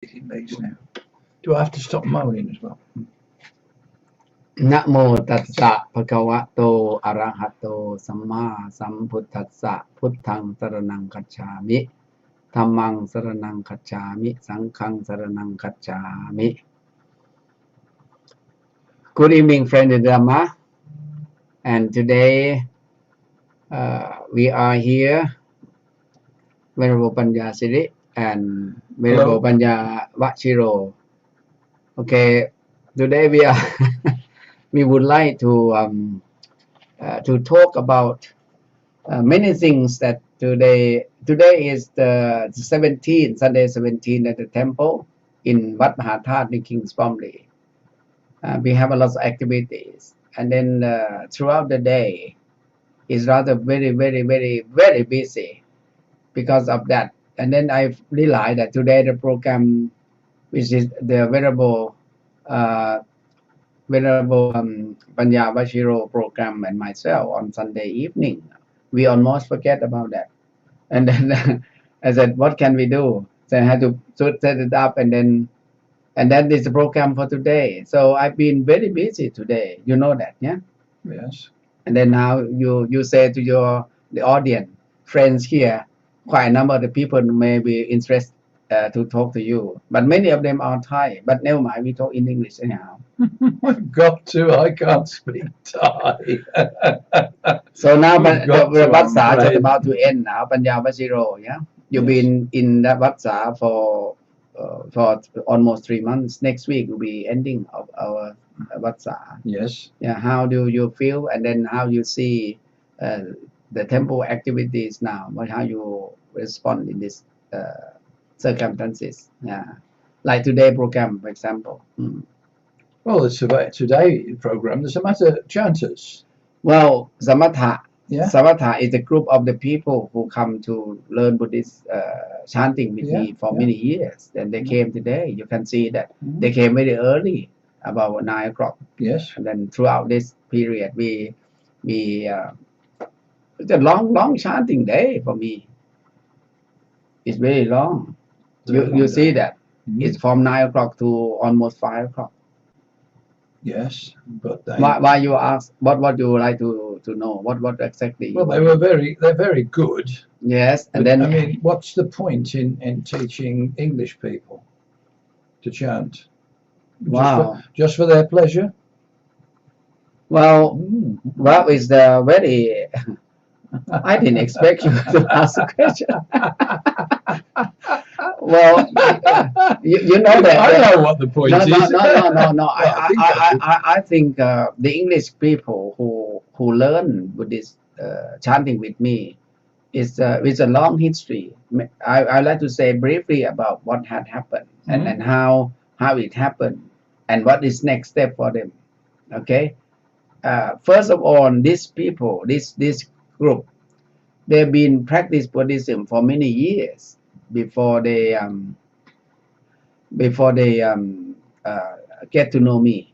Eating legs now. Do I have to stop moaning as well? นะโมตัสสะภะคะวะโตอะระหะโตสัมมาสัมพุทธัสสะพุทธังสรณังคัจฉามิธัมมังสรณังคัจฉามิสังฆังสรณังคัจฉามิ Good evening, friend in Dhamma, and today we are here, Venerable Panyavajiro and Venerable Panyavajiro. Okay, today we are we would like to talk about many things that today is the 17th, Sunday 17 at the temple in Wat Mahathat in King's Family. We have a lot of activities, and then throughout the day is rather very busy because of that. And then I realized that today the program, which is the Venerable Panyavajiro program and myself on Sunday evening, we almost forget about that. And then I said, what can we do? So I had to set it up, and that is the program for today. So I've been very busy today. You know that, yeah? Yes. And then now you say to the audience, friends here, quite a number of the people may be interested to talk to you, but many of them are Thai. But never mind, we talk in English anyhow. I've got to. I can't speak Thai. So now You've got the to, Vatsa I'm is afraid. about to end now. Panyavajiro, yeah. You've Yes. been in that Vatsa for almost 3 months. Next week will be ending of our Vatsa. Yes. Yeah. How do you feel? And then how you see the temple activities now? How you respond in this circumstances? Yeah. Like today program, for example. Well, it's about today program. There's a matter chanters. Well, Samatha. Yeah. Samatha is a group of the people who come to learn Buddhist chanting with me for many years. And they came today. You can see that they came very early, about 9 o'clock. Yes. And then throughout this period, we it's a long chanting day for me. It's very long. You see that it's from 9 o'clock to almost 5 o'clock. Yes, but they, Why you ask? What you would like to know? What exactly? well, they're very good. Yes, and But, then I mean, what's the point in teaching English people to chant? Wow. Just for their pleasure? Well, that is the very. I didn't expect you to ask a question. Well, you know that. I know what the point is. No. Well, I think the English people who learn Buddhist chanting with me is with a long history. I like to say briefly about what had happened and how it happened and what is next step for them. Okay. First of all, these people, this group, they've been practice Buddhism for many years before they get to know me,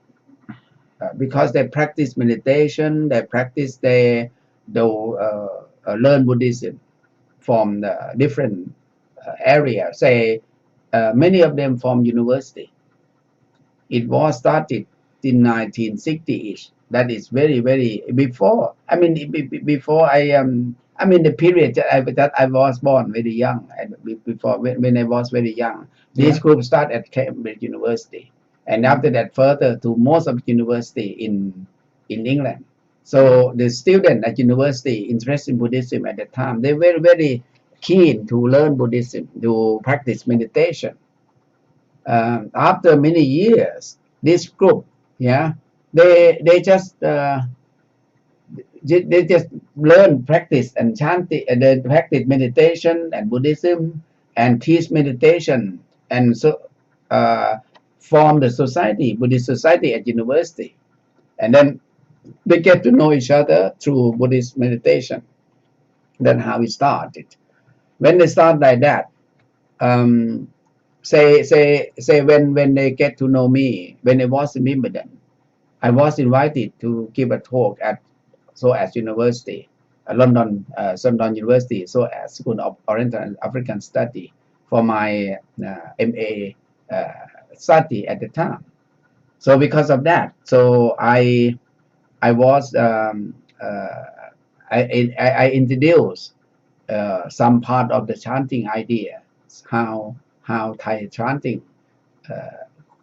because they practice meditation, they learn Buddhism from the different areas. Say many of them from university. It was started in 1960-ish. That is very before. I mean before the period that I was born very young. Before when I was very young, this group started at Cambridge University, and after that further to most of the university in England. So the student at university interested in Buddhism at the time, they were very keen to learn Buddhism, to practice meditation. After many years, this group, they just learn, practice, and chanting, and they practice meditation and Buddhism, and teach meditation, and so form the society, Buddhist society at university, and then they get to know each other through Buddhist meditation. Then how it started. When they start like that, say when they get to know me, when I was in Wimbledon, I was invited to give a talk at SOAS University, London University, SOAS School of Oriental and African Study, for my MA study at the time. So because of that, so I was I introduced some part of the chanting idea, how Thai chanting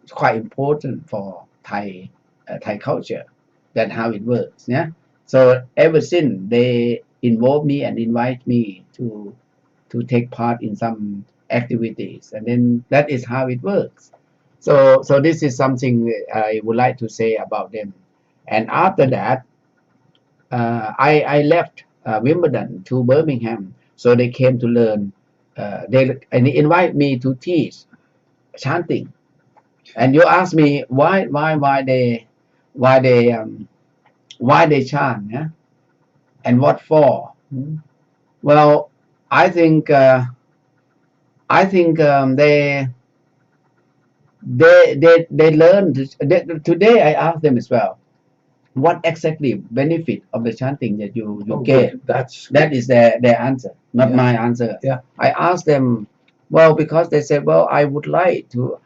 is quite important for Thai culture. That how it works. Yeah. So ever since they involve me and invite me to take part in some activities, and then that is how it works. So this is something I would like to say about them. And after that, I left Wimbledon to Birmingham, so they came to learn. They invite me to teach chanting. And you ask me why they chant, yeah? And what for? Well, I think they learn. Today I ask them as well, what exactly benefit of the chanting that you get? Good. That is their answer, not Yeah. my answer. Yeah. I asked them, well, because they said, well, I would like to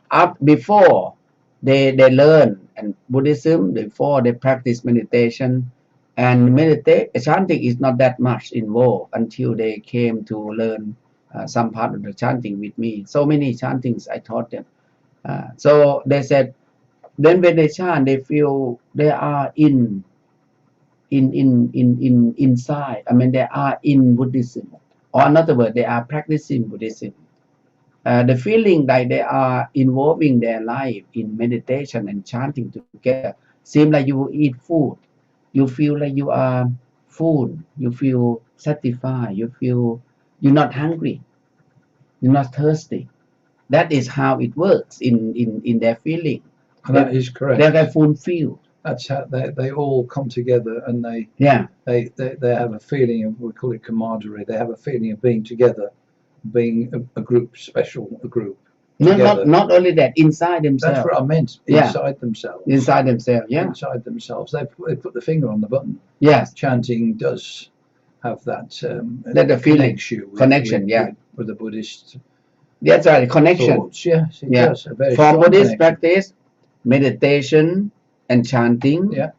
before they learn and Buddhism, before they practice meditation, and chanting is not that much involved until they came to learn some part of the chanting with me. So many chantings I taught them. So they said, then when they chant, they feel they are inside. I mean, they are in Buddhism, or another word, they are practicing Buddhism. The feeling that they are involving their life in meditation and chanting together seem like you eat food. You feel like you are full. You feel satisfied. You feel you're not hungry. You're not thirsty. That is how it works in their feeling. And that is correct. They're fulfilled. That's how they all come together, and they have a feeling of, we call it camaraderie. They have a feeling of being together, being a group, a group. Not only that, inside themselves. That's what I meant. Inside themselves. Inside themselves. Yeah. Inside themselves. They put the finger on the button. Yes. Chanting does have that. That the feeling. Connection. With the Buddhist. That's right. Connection. Thoughts. Yes. It does. A very For Buddhist connection. practice, meditation and chanting. Yeah.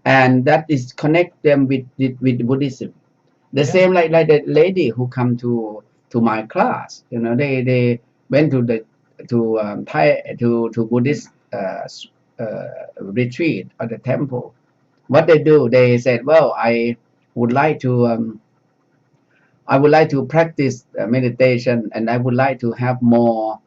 And that is connect them with Buddhism. The same like the lady who come to my class. You know, they went to the to Buddhist retreat at the temple. What they do, they said, well, I would like to practice meditation, and I would like to have more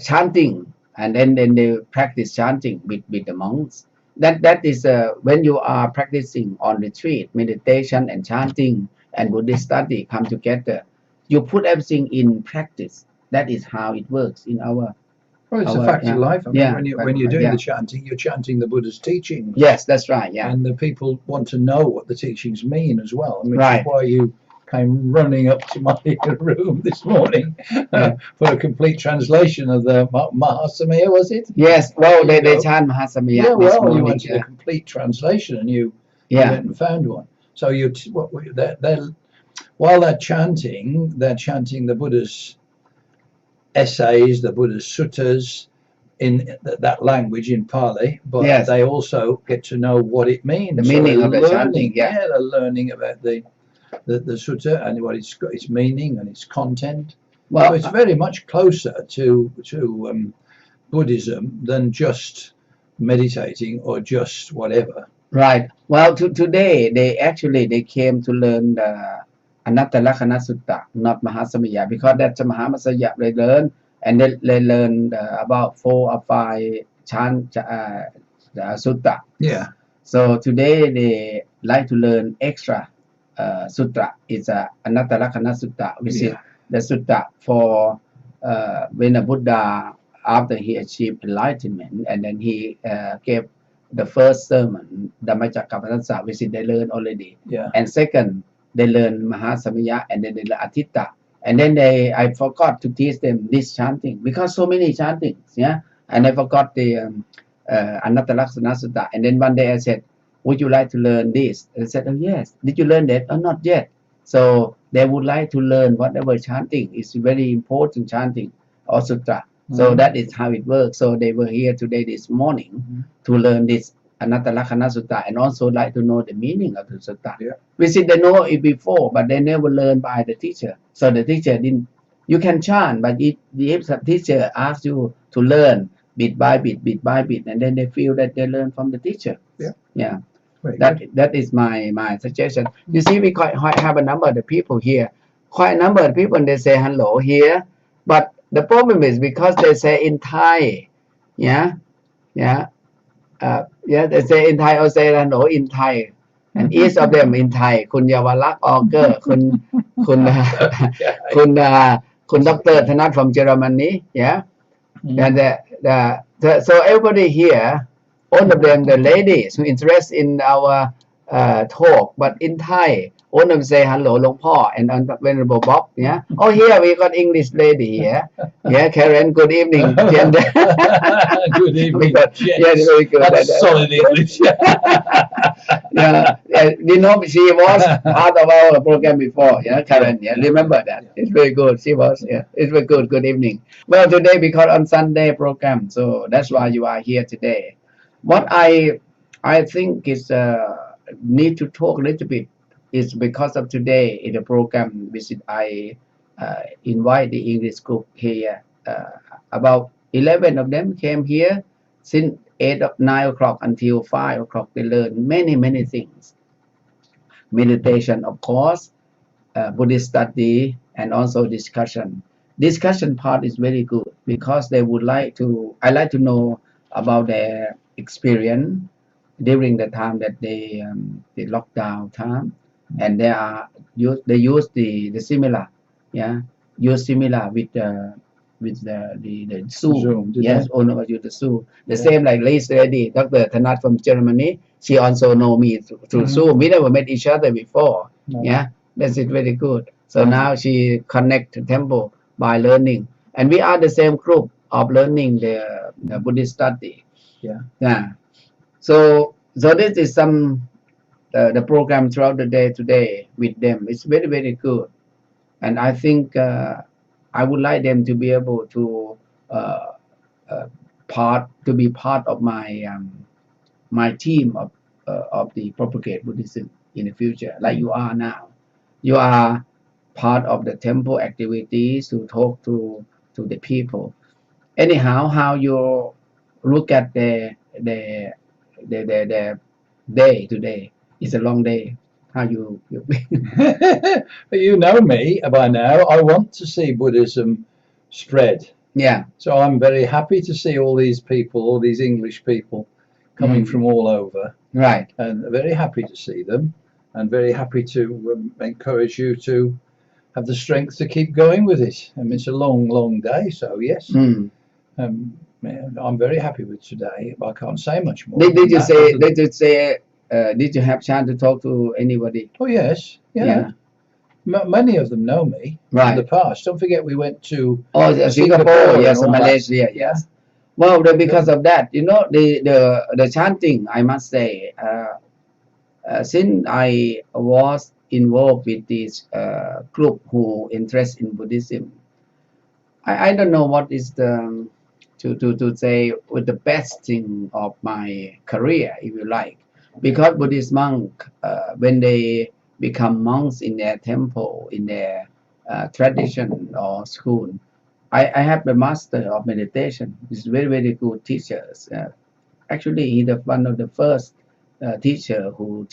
chanting, and then they practice chanting with the monks. That is when you are practicing on retreat, meditation and chanting and Buddhist study come together. You put everything in practice. That is how it works in our. Well, it's a fact of life. I mean, when you're doing the chanting, you're chanting the Buddha's teachings. Yes, that's right. Yeah. And the people want to know what the teachings mean as well. Which Right. is why you came running up to my room this morning for a complete translation of the Mahasamaya, was it? Yes. Well, they chant Mahasamaya. Yeah. this Well, morning, you wanted a complete translation, and you went and found one. So while they're chanting the Buddha's essays, the Buddha's suttas in that language in Pali, but they also get to know what it means. The meaning of the chanting. Yeah, they're learning about the sutta and what its meaning and its content. Well, so it's very much closer to Buddhism than just meditating or just whatever. Right. Well, today they came to learn the Anattalakkana Sutta, not Mahasamaya, because that's a Mahasamaya they learn, and they learn about 4 or 5 sutta. Yeah. So today they like to learn extra sutta. It's a Anattalakkana Sutta, which is the sutta for when a Buddha, after he achieved enlightenment, and then he gave the first sermon, Dhammacakkappavattassa, which they learned already. Yeah. And second, they learn Mahasamaya, and then they learn Athitta. And then I forgot to teach them this chanting, because so many chantings, yeah. And I forgot the Anattalakkana Sutta. And then one day I said, would you like to learn this? And they said, oh yes. Did you learn that? Oh, not yet. So they would like to learn whatever chanting is very important chanting or sutra. So that is how it works. So they were here today this morning to learn this Anattalakkana Sutta and also like to know the meaning of the sutta. Yeah. We see they know it before, but they never learned by the teacher. So the teacher didn't. You can chant, but if the teacher asks you to learn bit by bit, bit by bit, and then they feel that they learn from the teacher. Yeah. Yeah. Very That is my suggestion. You see, we quite have a number of the people here. Quite a number of people they say hello here, but the problem is because they say in Thai, yeah, yeah, they say in Thai or say hello in Thai, and each of them in Thai. คุณเยาวลักษณ์ Auger, คุณ คุณ Dr. Thanat from Germany, yeah, and so everybody here. All of them, the ladies who interest in our talk, but in Thai, all of them say hello, Long Po and Venerable Bob. Yeah. Oh, here we got English lady here. Yeah, Karen. Good evening. Good evening. Yeah, very good. That's solid English. Yeah, you know, she was part of our program before. Yeah, Karen. Yeah, remember that. It's very good. She was. Yeah, it's very good. Good evening. Well, today because on Sunday program, so that's why you are here today. What I think is need to talk a little bit is because of today in the program visit I invite the English group here. About 11 of them came here since 9 o'clock until 5 o'clock. They learn many things. Meditation, of course, Buddhist study, and also discussion. Discussion part is very good because they would like to. I like to know about their experience during the time that they the lockdown time, and they use the similar, yeah, use similar with the Zoom. Yes, only use the Zoom. The same like Liz lady, Dr. Thanat from Germany. She also know me through Zoom. We never met each other before. Yeah, that's it. Very good. So now she connect to temple by learning, and we are the same group of learning the Buddhist study. Yeah. So this is some the program throughout the day today with them. It's very good, and I think I would like them to be able to be part of my team of the propagate Buddhism in the future, like you are now. You are part of the temple activities to talk to the people. Anyhow, how you look at the day today? It's a long day. How you You know me by now. I want to see Buddhism spread. Yeah. So I'm very happy to see all these people, all these English people coming from all over. Right. And very happy to see them, and very happy to encourage you to have the strength to keep going with it. I mean, it's a long day. So yes. I'm very happy with today. I can't say much more. Did you have chance to talk to anybody? Oh yes, yeah. Many of them know me in the past. Don't forget we went to Singapore, yes, Malaysia, yes. Well, because of that, you know, the chanting, I must say, since I was involved with this group who interest in Buddhism, I don't know what is the to say with the best thing of my career, if you like, because Buddhist monk when they become monks in their temple, in their tradition or school, I have the master of meditation. He's very good teachers. Actually, he's one of the first teacher who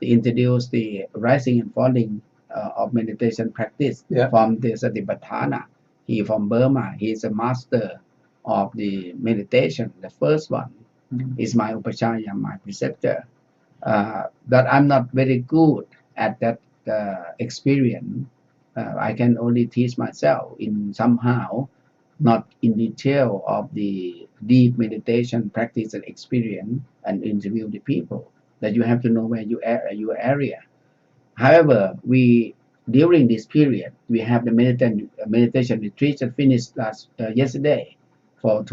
introduced the rising and falling of meditation practice from the Satipatthana. He from Burma. He's a master of the meditation. The first one is my upachaya, my preceptor. That I'm not very good at that experience. I can only teach myself in somehow, not in detail of the deep meditation practice and experience, and interview the people. That you have to know where you are, your area. However, during this period we have the meditation retreat that finished yesterday for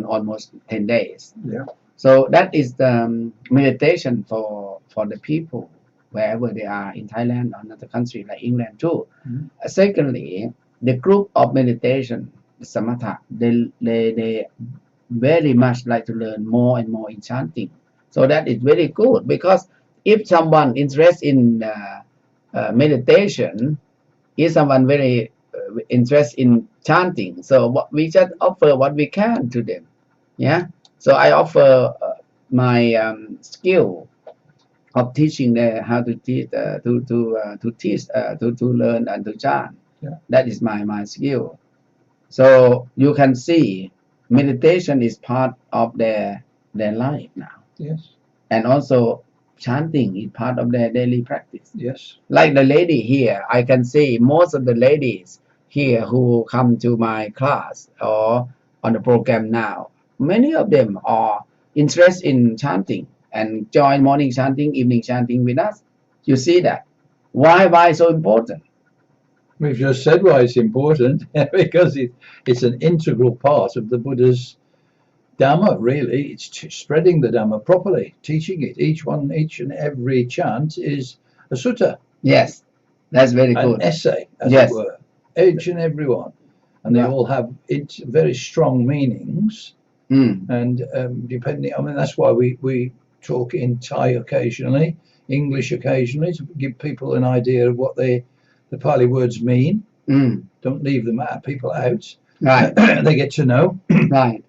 almost 10 days. Yeah. So that is the meditation for the people wherever they are in Thailand or another country like England too. Secondly, the group of meditation, samatha, they very much like to learn more and more in chanting. So that is very good, because if someone interested in meditation, is someone very interested in chanting, so what we just offer what we can to them. Yeah, so I offer my skill of teaching them how to teach to learn and to chant. Yeah. That is my skill. So you can see meditation is part of their life now. Yes. And also chanting is part of their daily practice. Yes. Like the lady here, I can see most of the ladies here who come to my class or on the program now, many of them are interested in chanting and join morning chanting, evening chanting with us. You see that? Why so important? We've just said why it's important, because it's an integral part of the Buddha's Dhamma, really. It's spreading the Dhamma properly, teaching it. Each and every chant is a sutta. Yes, that's very good. An essay, as Yes. it were. Each and every one. And they all have very strong meanings. And depending, I mean, that's why we talk in Thai occasionally, English occasionally, to give people an idea of what the Pali words mean. Don't leave them people out. Right. They get to know. Right.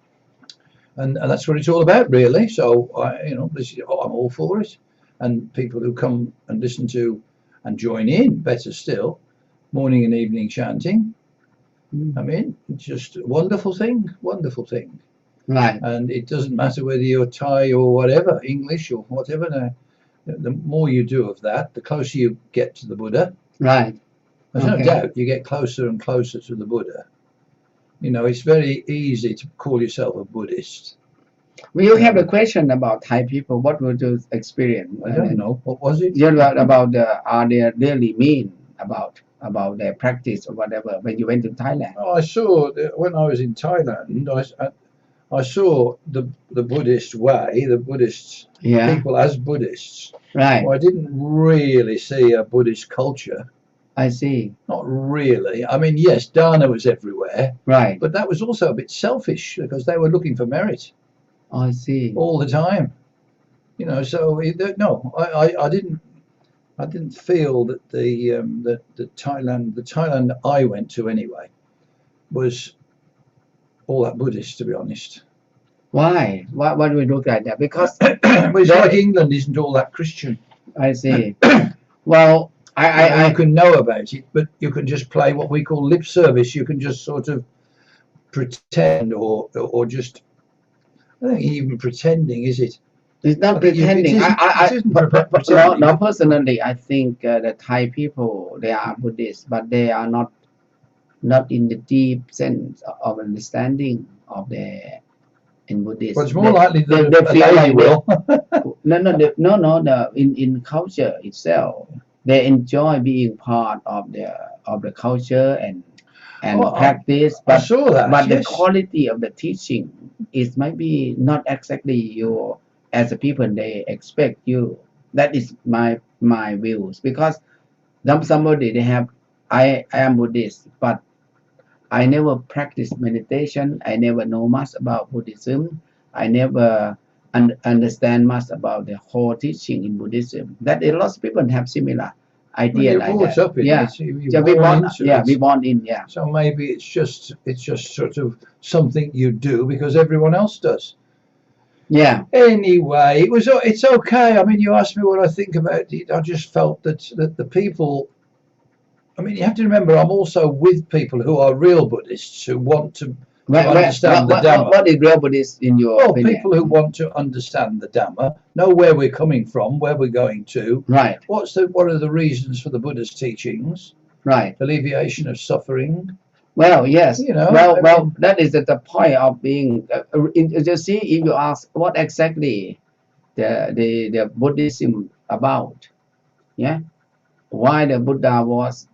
And that's what it's all about, really. So, I'm all for it. And people who come and listen to and join in, better still, morning and evening chanting. I mean, it's just a wonderful thing. Right. And it doesn't matter whether you're Thai or whatever, English or whatever. The more you do of that, the closer you get to the Buddha. Right. There's no doubt you get closer and closer to the Buddha. It's very easy to call yourself a Buddhist. We will have a question about Thai people. What would you experience? I don't know. What was it? About are they really mean about their practice or whatever when you went to Thailand? Oh, I saw when I was in Thailand. I saw the Buddhist way, the Buddhists, people as Buddhists. Right. Well, I didn't really see a Buddhist culture. I see. Not really. I mean, yes, dana was everywhere. Right. But that was also a bit selfish, because they were looking for merit. I see. All the time. So no, I didn't feel that the Thailand I went to anyway was all that Buddhist, to be honest. Why? Why do we look like that? Because it's like England isn't all that Christian. I see. Well, you can know about it, but you can just play what we call lip service. You can just sort of pretend or just, I don't think even pretending, is it? It's not pretending. No, personally, I think the Thai people, they are Buddhists, but they are not in the deep sense of understanding of their in Buddhism. Well, it's more likely that they feel like will. No. In culture itself, they enjoy being part of the culture and practice. But I saw that. But yes. the quality of the teaching is maybe not exactly your as a people they expect you. That is my views, because somebody they have I am Buddhist, but I never practice meditation. I never know much about Buddhism. I never understand much about the whole teaching in Buddhism. That a lot of people have similar idea like that. We born in. So maybe it's just sort of something you do because everyone else does. Yeah. Anyway, it's okay. I mean, you asked me what I think about it. I just felt that the people. I mean, you have to remember, I'm also with people who are real Buddhists who want to understand the Dhamma. What is real Buddhist in your opinion? People who want to understand the Dhamma, know where we're coming from, where we're going to. Right. What are the reasons for the Buddha's teachings? Right. Alleviation of suffering. Well, yes. Well, that is the point of being. You see, if you ask what exactly the Buddhism about, yeah. Why the Buddha was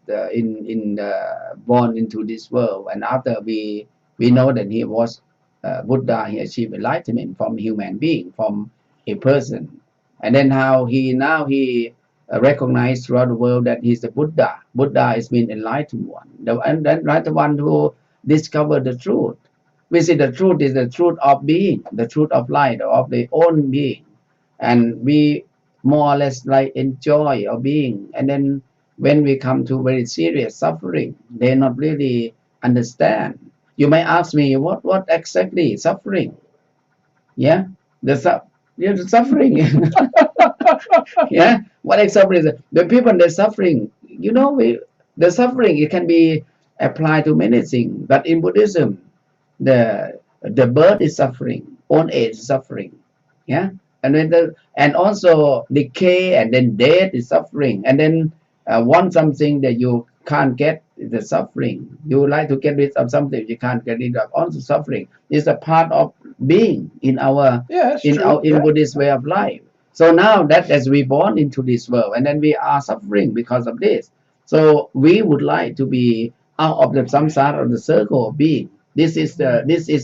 born into this world, and after we know that he was Buddha, he achieved enlightenment from human being, from a person, and then how he recognized throughout the world that he's the Buddha. Buddha is being enlightened one, and the enlightened one who discovered the truth. We see the truth is the truth of being, the truth of light, of the own being, and we more or less like enjoy our being. And then when we come to very serious suffering, they not really understand. You may ask me, what exactly is suffering? Yeah, the suffering. Yeah, what exactly is it? The people they're suffering, the suffering, it can be applied to many things, but in Buddhism, the birth is suffering, old age is suffering, yeah, and also decay, and then death is suffering, and then want something that you can't get is the suffering. You would like to get rid of something you can't get rid of, also suffering is a part of being in our Buddhist way of life. So now that as we born into this world, and then we are suffering because of this, so we would like to be out of the samsara, of the circle of being. This is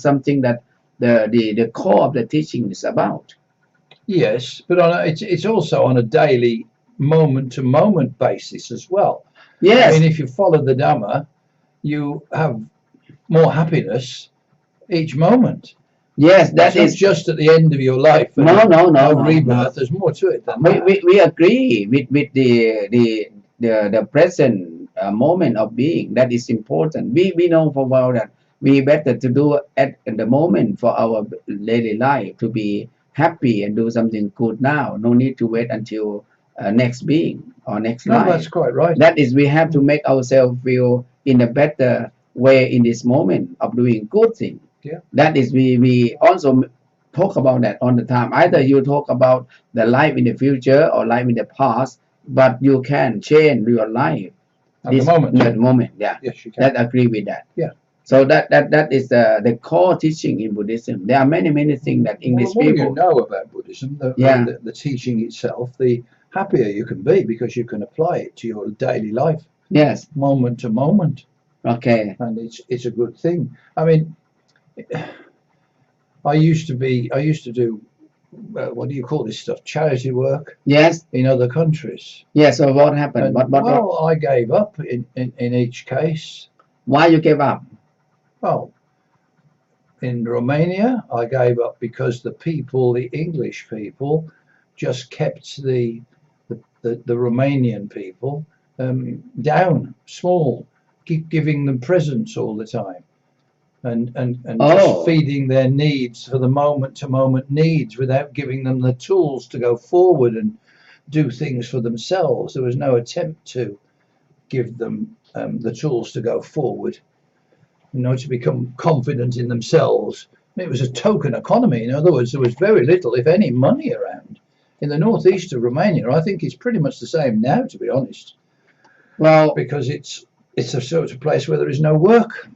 something that the core of the teaching is about. Yes, but it's also on a daily, moment-to-moment basis as well. Yes. I mean, if you follow the Dhamma, you have more happiness each moment. Yes, that is just at the end of your life. No, rebirth. No. There's more to it than that. We agree with the present moment of being. That is important. We know for a while that we better to do at the moment for our daily life to be happy and do something good now. No need to wait until next being or next life. That's quite right. That is, we have to make ourselves feel in a better way in this moment of doing good things. Yeah. That is, we also talk about that all the time. Either you talk about the life in the future or life in the past, but you can change your life at the moment. Yeah. Yes, you can. That agree with that. Yeah. So that is the core teaching in Buddhism. There are many things that English people. You know about Buddhism, the teaching itself, the happier you can be because you can apply it to your daily life. Yes. Moment to moment. Okay. And it's a good thing. I mean, I used to do what do you call this stuff? Charity work. Yes. In other countries. Yes. So what happened? Well, I gave up in each case. Why you gave up? Well, in Romania, I gave up because the English people, just kept the Romanian people down, small, keep giving them presents all the time, and just feeding their needs for the moment-to-moment needs without giving them the tools to go forward and do things for themselves. There was no attempt to give them the tools to go forward, to become confident in themselves. It was a token economy. In other words, there was very little, if any, money around. In the northeast of Romania, I think it's pretty much the same now, to be honest. Well, because it's a sort of place where there is no work.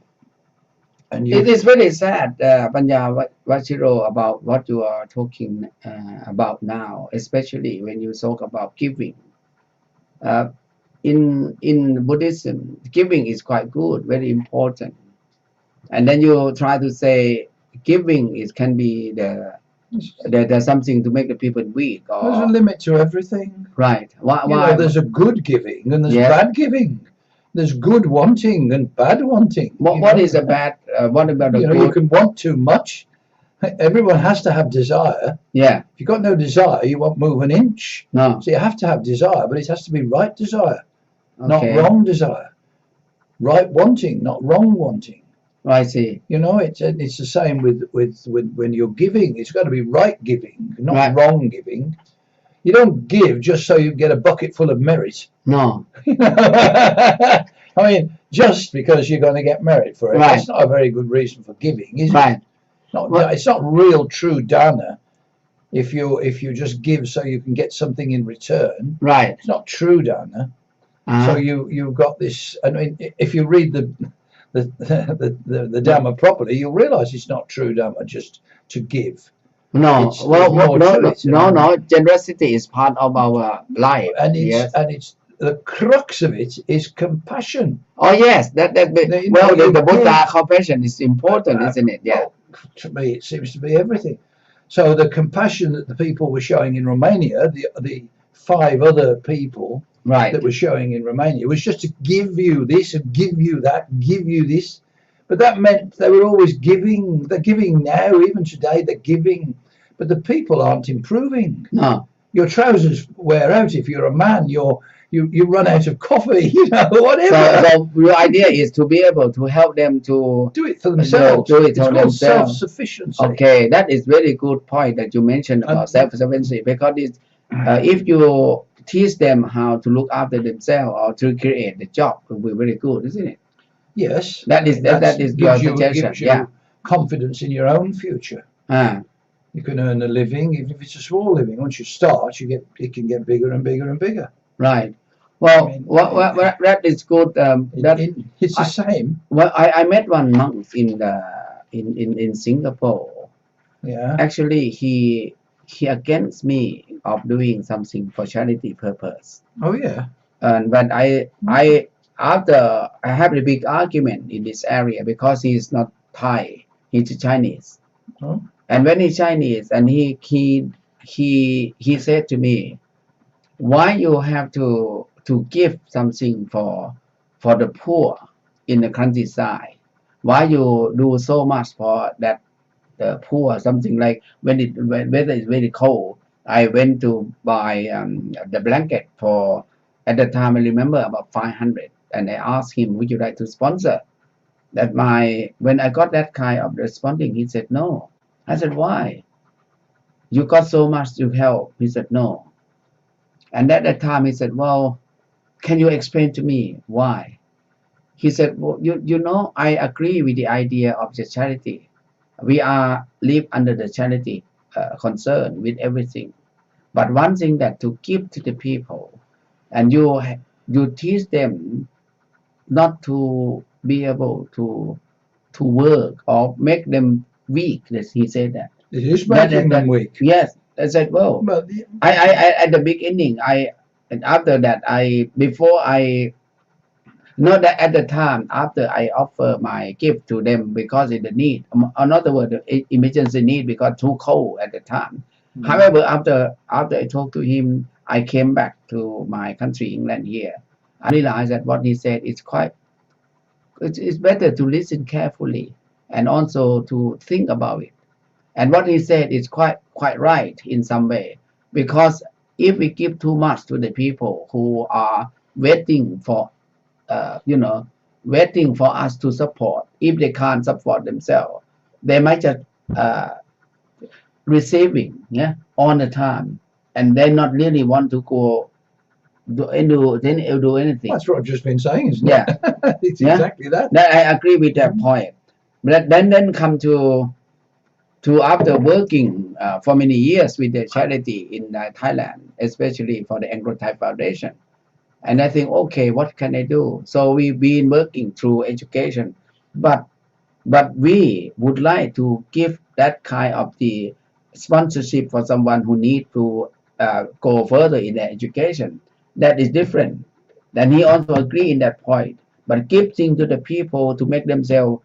And it is very sad, Panyavajiro, about what you are talking about now, especially when you talk about giving. In Buddhism, giving is quite good, very important. And then you try to say giving can be there's something to make the people weak. There's a limit to everything. Right. Why? There's a good giving and there's bad giving. There's good wanting and bad wanting. What is a bad? What about the good? You can want too much. Everyone has to have desire. Yeah. If you've got no desire, you won't move an inch. No. So you have to have desire, but it has to be right desire, not wrong desire. Right wanting, not wrong wanting. I see. It's the same with when you're giving. It's got to be right giving, not wrong giving. You don't give just so you get a bucket full of merit. No. I mean, just because you're going to get merit for it, that's not a very good reason for giving, is it? It's not real true dana. If you just give so you can get something in return, it's not true dana. So you've got this. I mean, if you read the Dhamma properly, you'll realize it's not true Dhamma just to give. No, no. Generosity is part of our life, and it's the crux of it is compassion. Oh yes, the Buddha compassion is important, isn't it? Yeah. Well, to me, it seems to be everything. So the compassion that the people were showing in Romania, the 5 other people right. that were showing in Romania. It was just to give you this and give you that, give you this. But that meant they were always giving. They're giving now, even today, they're giving. But the people aren't improving. No. Your trousers wear out if you're a man. You run out of coffee, whatever. So your idea is to be able to help them to do it for themselves. Do it it's for called themselves. Self-sufficiency. Okay, that is very good point that you mentioned about self-sufficiency, because it's, if you teach them how to look after themselves or to create the job, it will be very good, isn't it? Yes. That is your suggestion. Gives you confidence in your own future. You can earn a living, even if it's a small living. Once you start, it can get bigger and bigger and bigger. Right. Well, that is good. It's the same. Well, I met one monk in Singapore. Yeah. Actually, he against me of doing something for charity purpose. Oh yeah. But I after I have a big argument in this area, because he's not Thai, he's Chinese. Oh. And when he's Chinese, and he said to me, why you have to give something for the poor in the countryside? Why you do so much for that poor? Something like when weather is very cold, I went to buy the blanket for, at the time I remember, about 500, and I asked him, would you like to sponsor that? When I got that kind of responding, he said no. I said, why? You got so much to help. He said no. And at that time he said, well, can you explain to me why? He said, well, you know, I agree with the idea of the charity. We are live under the charity concern with everything. But one thing that to give to the people, and you teach them not to be able to work or make them weak. He said that. It is making them weak. Yes. I said, well, I at the beginning, and after that, before I, not that at the time, after I offer my gift to them because of the need, in other words, emergency need, because too cold at the time. Mm-hmm. However, after I talked to him, I came back to my country, England here. I realized that what he said is it's better to listen carefully and also to think about it. And what he said is quite right in some way, because if we give too much to the people who are waiting for, waiting for us to support, if they can't support themselves, they might just receiving all the time, and they not really want to go do anything. That's what I've just been saying, isn't it? It's exactly that. I agree with that point. But then come to after working for many years with the charity in Thailand, especially for the Anglo-Thai Foundation. And I think, okay, what can I do? So we've been working through education, but we would like to give that kind of the sponsorship for someone who need to go further in their education. That is different. Then he also agree in that point. But give things to the people to make themselves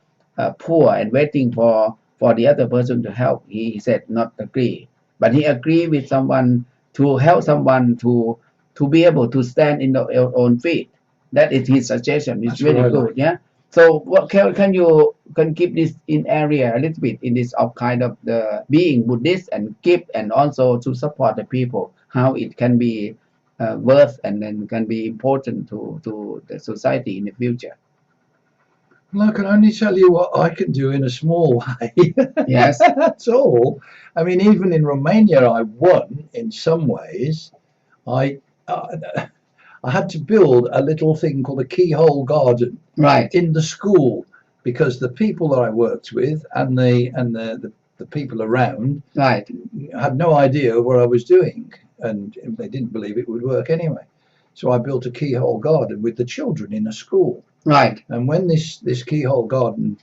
poor and waiting for the other person to help, he said not agree. But he agree with someone to help someone to be able to stand in their own feet. That is his suggestion. It's very good. Yeah. So what can you keep this in area a little bit in this of kind of the being Buddhist and give, and also to support the people, how it can be worth and then can be important to the society in the future. Well, I can only tell you what I can do in a small way. Yes. That's all. I mean, even in Romania, I won in some ways. I had to build a little thing called a keyhole garden, right, in the school, because the people that I worked with and the people around, right, had no idea what I was doing, and they didn't believe it would work anyway. So I built a keyhole garden with the children in a school. Right. And when this keyhole garden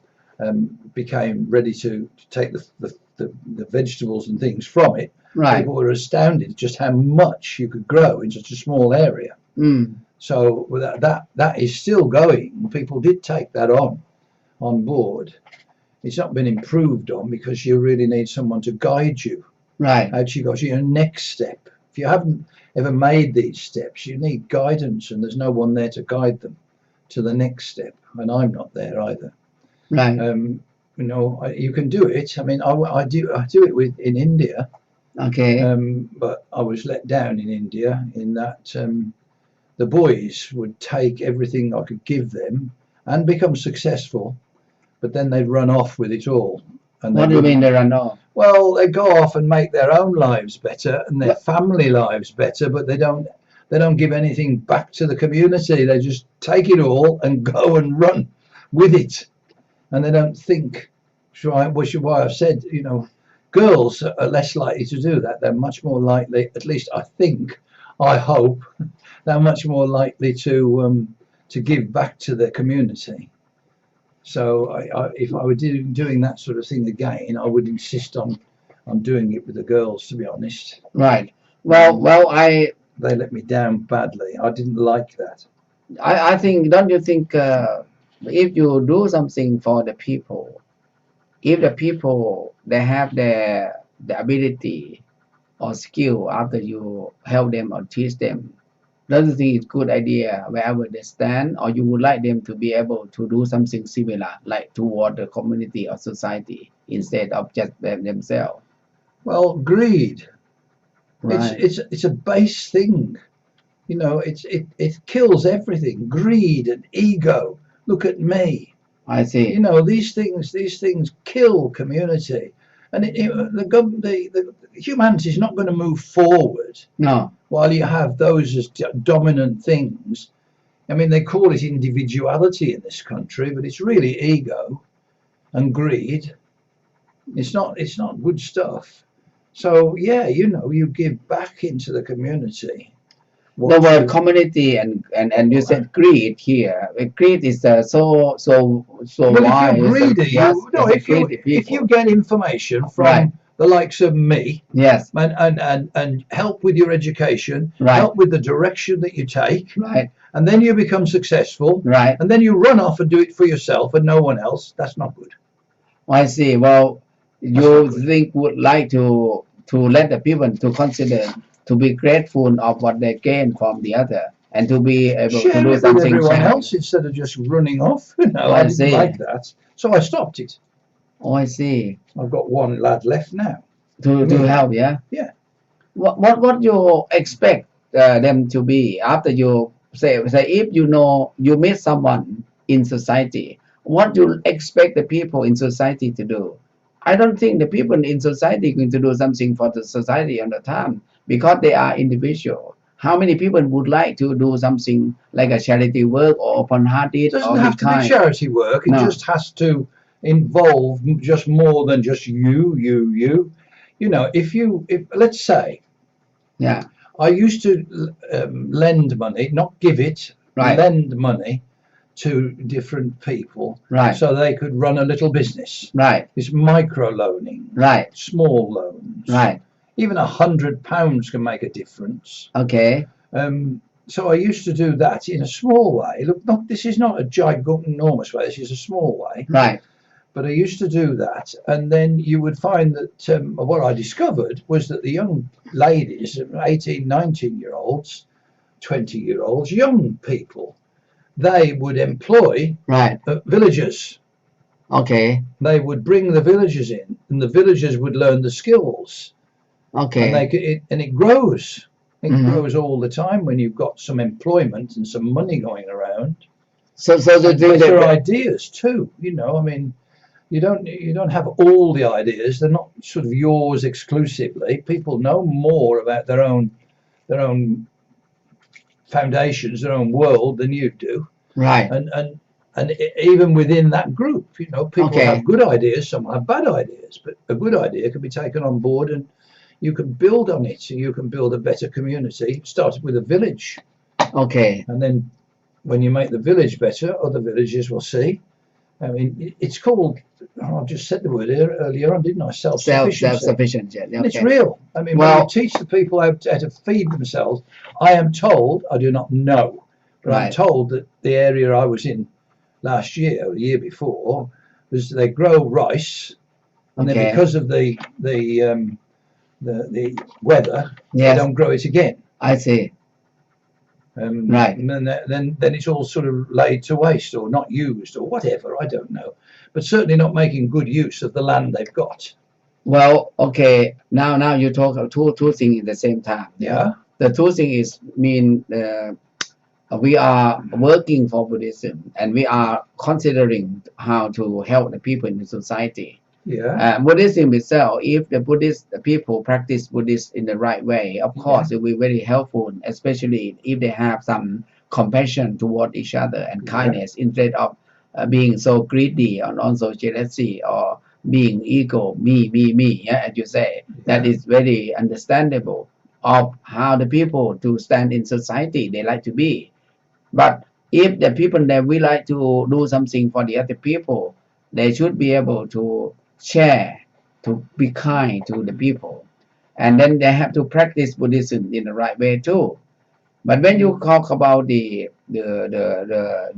became ready to take the vegetables and things from it, right, people were astounded just how much you could grow in such a small area. Mm. So that is still going. People did take that on board. It's not been improved on because you really need someone to guide you. Right. Actually got your next step. If you haven't ever made these steps, you need guidance, and there's no one there to guide them to the next step. And I'm not there either. Right. You know, you can do it. I mean, I do it in India. Okay. But I was let down in India in that the boys would take everything I could give them and become successful, but then they'd run off with it all. And what do you mean they run off? Well, they go off and make their own lives better and their family lives better, but they don't give anything back to the community. They just take it all and go and run with it, and they don't think. Which is why I've said, you know, girls are less likely to do that. They're much more likely, at least I think, I hope, they're much more likely to give back to their community. So if I were doing that sort of thing again, I would insist on doing it with the girls, to be honest. Right. Well, they let me down badly. I didn't like that. I think, don't you think, if you do something for the people, if the people, they have the ability or skill after you help them or teach them, don't you think it's a good idea wherever they stand, or you would like them to be able to do something similar, like toward the community or society, instead of just themselves? Well, greed. Right. It's a base thing. You know, it kills everything. Greed and ego. Look at me. I see. You know, these things kill community, and the humanity is not going to move forward. No. While you have those as dominant things. I mean, they call it individuality in this country, but it's really ego and greed. It's not good stuff. So yeah, you know, you give back into the community. The word community and you said greed here. Greed is so well, wide. If you get information from the likes of me, yes, and help with your education, right, help with the direction that you take, right, and then you become successful, right, and then you run off and do it for yourself and no one else, that's not good. I see. Well, you think would like to let the people to consider, to be grateful of what they gain from the other, and to be able to do something with everyone else instead of just running off. You know, I didn't like that, so I stopped it. Oh, I see. I've got one lad left now to help. Yeah. What you expect them to be after you say if you know you meet someone in society, what you expect the people in society to do? I don't think the people in society are going to do something for the society on the time, because they are individual. How many people would like to do something like a charity work or open-hearted? It doesn't have to be charity work. It just has to involve just more than just you. You know, if let's say, yeah, I used to lend money, not give it, lend money to different people, so they could run a little business. It's micro loaning, small loans, even £100 can make a difference. Okay. So I used to do that in a small way. Look, this is not a ginormous way. This is a small way. But I used to do that, and then you would find that what I discovered was that the young ladies, 18, 19-year-olds, 20-year-olds, young people, they would employ villagers. Okay. They would bring the villagers in, and the villagers would learn the skills. Okay. And it grows. It grows all the time when you've got some employment and some money going around. So there are ideas too. You know, I mean, you don't have all the ideas. They're not sort of yours exclusively. People know more about their own foundations, their own world than you do. And even within that group, you know, people have good ideas, some have bad ideas, but a good idea can be taken on board and you can build on it, and you can build a better community. Started with a village. Okay. And then when you make the village better, other villages will see. I mean, it's called, I just said the word earlier on, didn't I? Self-sufficient. Yeah. And it's real. I mean, when you teach the people how to feed themselves, I am told, I do not know, but I'm told that the area I was in last year or the year before was they grow rice, and then because of the the weather, they Yes, don't grow it again. I see. Right. And then it's all sort of laid to waste or not used or whatever. I don't know, but certainly not making good use of the land they've got. Well, okay. Now you talk of two things at the same time. Yeah. The two things mean we are working for Buddhism and we are considering how to help the people in the society. Yeah. Buddhism itself, if the Buddhist people practice Buddhism in the right way, of course, it will be very helpful, especially if they have some compassion toward each other and kindness instead of being so greedy and also jealousy or being ego, me, yeah, as you say. That is very understandable of how the people to stand in society they like to be. But if the people that we like to do something for the other people, they should be able to share, to be kind to the people, and then they have to practice Buddhism in the right way too. But when you talk about the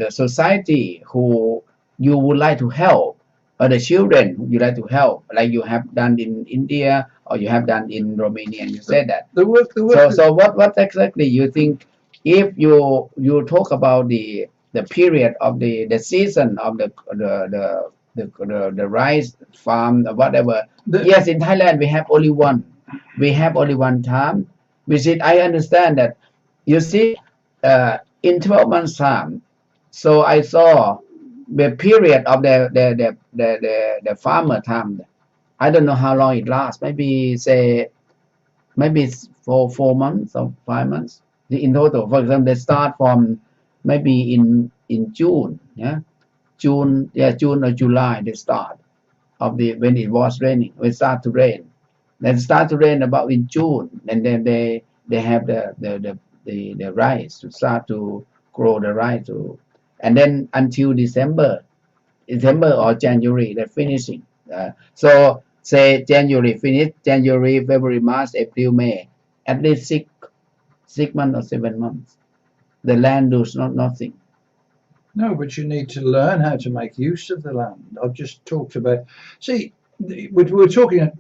society who you would like to help, or the children who you like to help, like you have done in India or you have done in Romania, and you said that. The work. So what exactly you think if you talk about the period of the season of the rice farm or whatever? Yes, in Thailand we have only one. We have only one time. Which is I understand that you see in 12 months time. So I saw the period of the farmer time. I don't know how long it lasts. Maybe say maybe it's for 4 months or 5 months in total. For example, they start from maybe in June, June or July they start of the when it was raining. It start to rain. Then start to rain about in June, and then they have the rice to start to grow the rice to, and then until December or January they're finishing. So say January finish, January, February, March, April, May, at least 6 months or 7 months. The land does nothing. No, but you need to learn how to make use of the land. I've just talked about. See, we're talking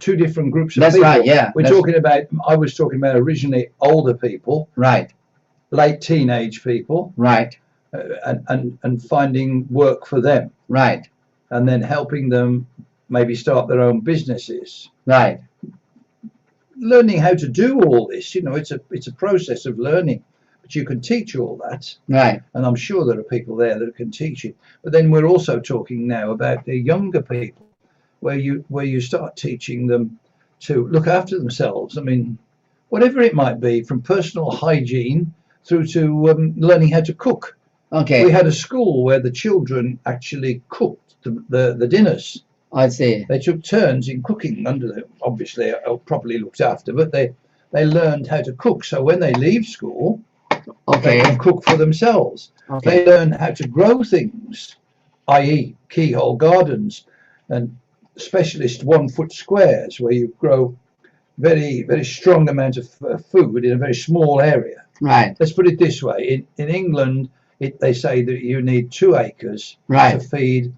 two different groups of That's people. right. Yeah. We're talking about. I was talking about originally older people, Right. late teenage people, Right. And finding work for them, Right. and then helping them maybe start their own businesses. Right. Learning how to do all this, it's a process of learning, but you can teach all that. Right. And I'm sure there are people there that can teach it. But then we're also talking now about the younger people, where you start teaching them to look after themselves. I mean, whatever it might be, from personal hygiene through to learning how to cook. Okay. We had a school where the children actually cooked the dinners. I see. They took turns in cooking obviously properly looked after, but they learned how to cook. So when they leave school, they can cook for themselves. Okay. They learn how to grow things, i.e. keyhole gardens and specialist 1 foot squares where you grow very, very strong amount of food in a very small area. Right. Let's put it this way. In England, they say that you need 2 acres Right. to feed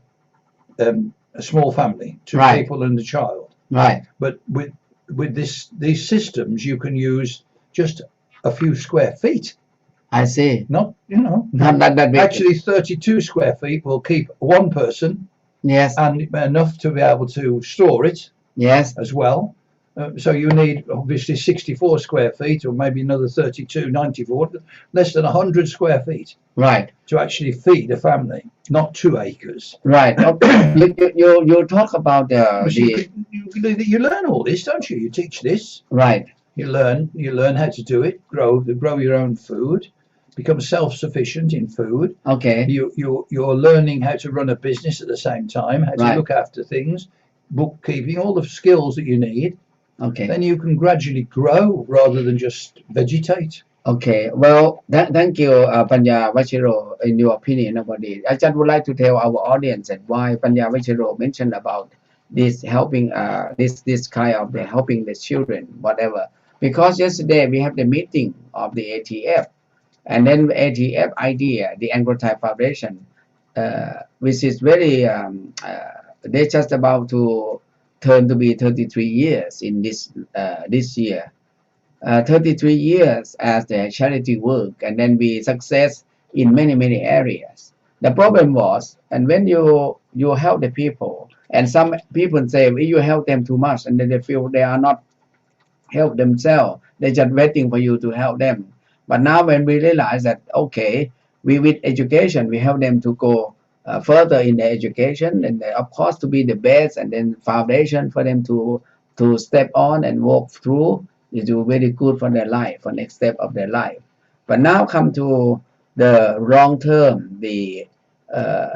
a small family, 2 Right. people and a child. Right. But with these systems, you can use just a few square feet. I see. Not Not that big. actually 32 square feet will keep one person. Yes. And enough to be able to store it. Yes. As well. So you need obviously 64 square feet or maybe another 32, 94, less than 100 square feet. Right. To actually feed a family, not 2 acres. Right. Okay. you talk about you learn all this, don't you? You teach this. Right. You learn how to do it. Grow your own food. Become self-sufficient in food. Okay. You're learning how to run a business at the same time. How to look after things, bookkeeping, all the skills that you need. Okay. Then you can gradually grow rather than just vegetate. Okay. Well, thank you, Panyavajiro, in your opinion about it. I just would like to tell our audience that why Panyavajiro mentioned about this helping, this kind of the helping the children, whatever. Because yesterday we have the meeting of the ATF, and then ATF idea, the Anglo-Thai Foundation, which is very, they just about to turned to be 33 years in this year. 33 years as the charity work, and then we success in many areas. The problem was, and when you help the people, and some people say you help them too much, and then they feel they are not help themselves. They're just waiting for you to help them. But now when we realize that, okay, we with education, we help them to go further in their education, and of course to be the best, and then foundation for them to step on and walk through is very good for their life, for next step of their life. But now come to the long term, the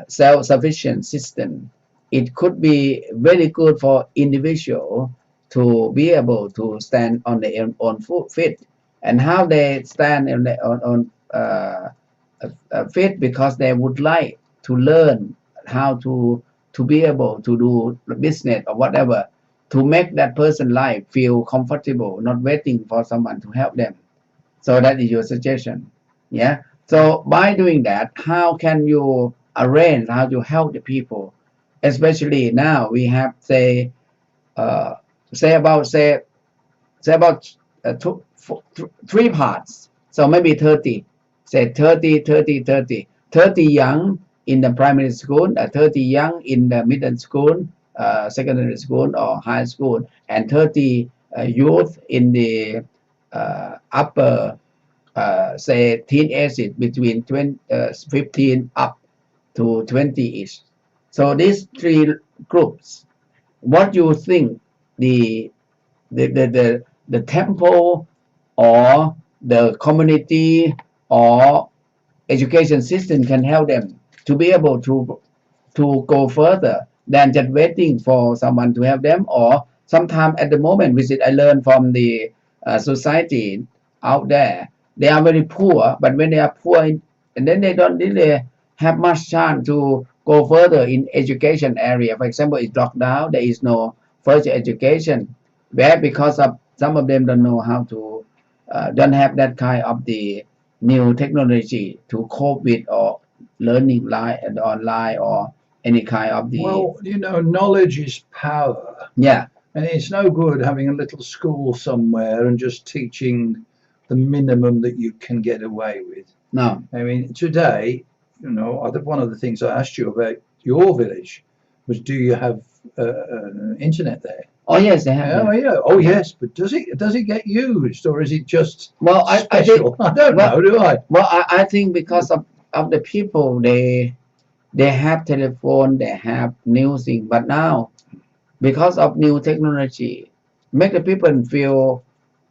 self-sufficient system. It could be very good for individual to be able to stand on their own feet. And how they stand on their own feet, because they would like to learn how to be able to do business or whatever, to make that person's life feel comfortable, not waiting for someone to help them. So that is your suggestion. Yeah. So by doing that, how can you arrange how to help the people? Especially now we have say about three parts. So maybe 30, say 30 young in the primary school, 30 young in the middle school, secondary school or high school, and 30 youth in the upper, say teenage, between 15 up to 20-ish. So these three groups, what you think the temple or the community or education system can help them to be able to go further than just waiting for someone to help them? Or sometimes at the moment, which I learned from the society out there, they are very poor, but when they are poor, and then they don't really have much chance to go further in education area. For example, it's locked down, there is no further education, where because of some of them don't know how to don't have that kind of the new technology to cope with, or learning online or any kind of the. Well, knowledge is power. Yeah. And it's no good having a little school somewhere and just teaching the minimum that you can get away with. No. I mean, today, one of the things I asked you about your village was, do you have internet there? Oh yes, they have. Oh yeah. Oh yes, but does it get used, or is it just special? I don't know, do I? Well, I think because of the people, they have telephone, they have new thing, but now because of new technology, make the people feel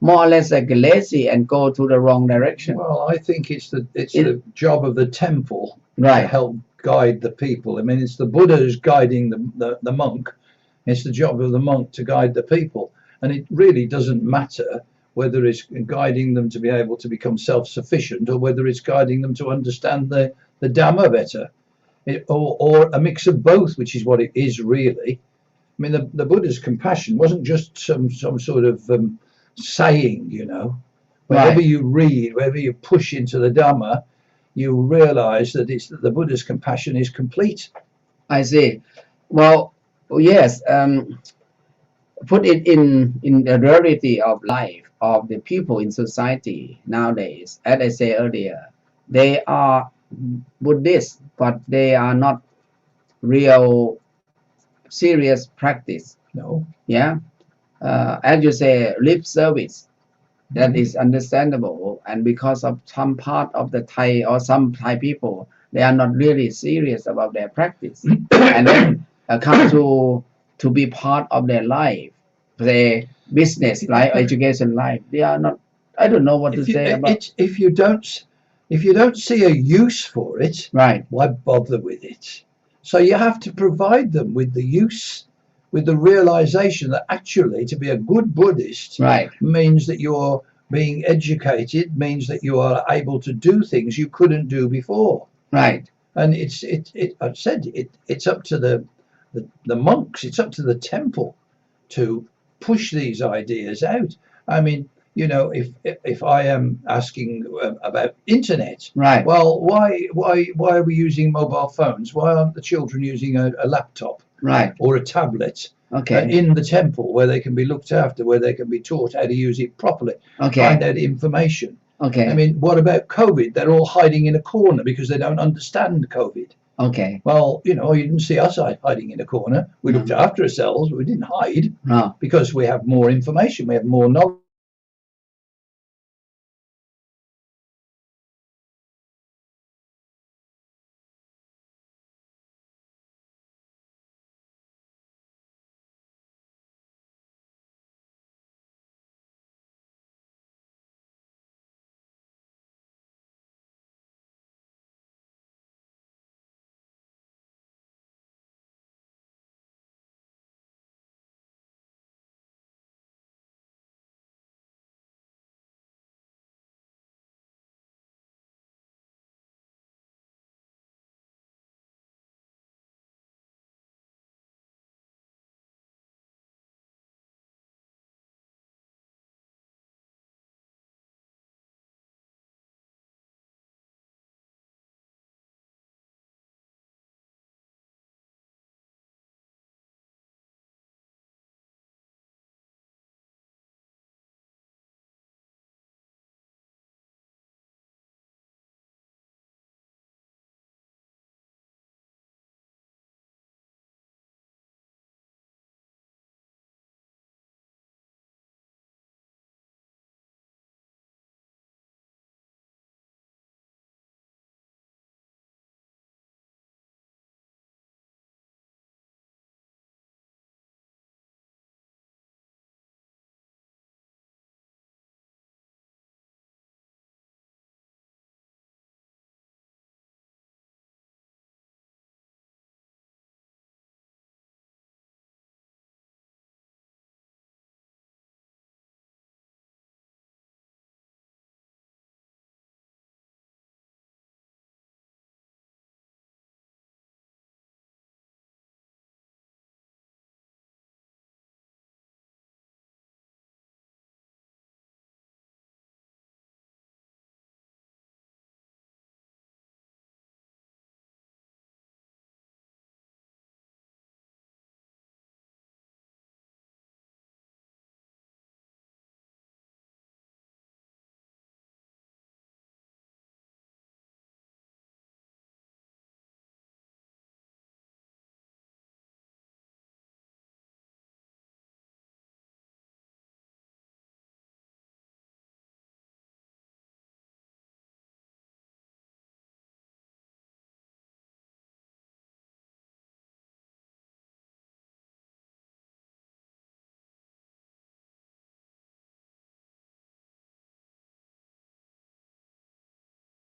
more or less like lazy and go to the wrong direction. Well, I think it's the job of the temple to help guide the people. I mean, it's the Buddha who's guiding the monk. It's the job of the monk to guide the people. And it really doesn't matter whether it's guiding them to be able to become self-sufficient, or whether it's guiding them to understand the Dhamma better, or a mix of both, which is what it is really. I mean, the Buddha's compassion wasn't just some sort of saying, Wherever you read, wherever you push into the Dhamma, you realize that the Buddha's compassion is complete. I see. Well, yes. Put it in the reality of life of the people in society nowadays. As I said earlier, they are Buddhists, but they are not real serious practice. No. Yeah. As you say, lip service. That is understandable, and because of some part of the Thai or some Thai people, they are not really serious about their practice, and then come to be part of their life, their business life, education life. They are not. I don't know what to say about it. If you don't see a use for it, right? Why bother with it? So you have to provide them with the use, with the realization that actually to be a good Buddhist means that you're being educated, means that you are able to do things you couldn't do before. Right. And I've said it's up to the monks, it's up to the temple to push these ideas out. I mean, if I am asking about internet, well, why are we using mobile phones? Why aren't the children using a laptop, or a tablet? in the temple where they can be looked after, where they can be taught how to use it properly, find out information. I mean, what about COVID? They're all hiding in a corner because they don't understand COVID. Well, you know, you didn't see us hiding in a corner. We looked after ourselves. We didn't hide because we have more information. We have more knowledge.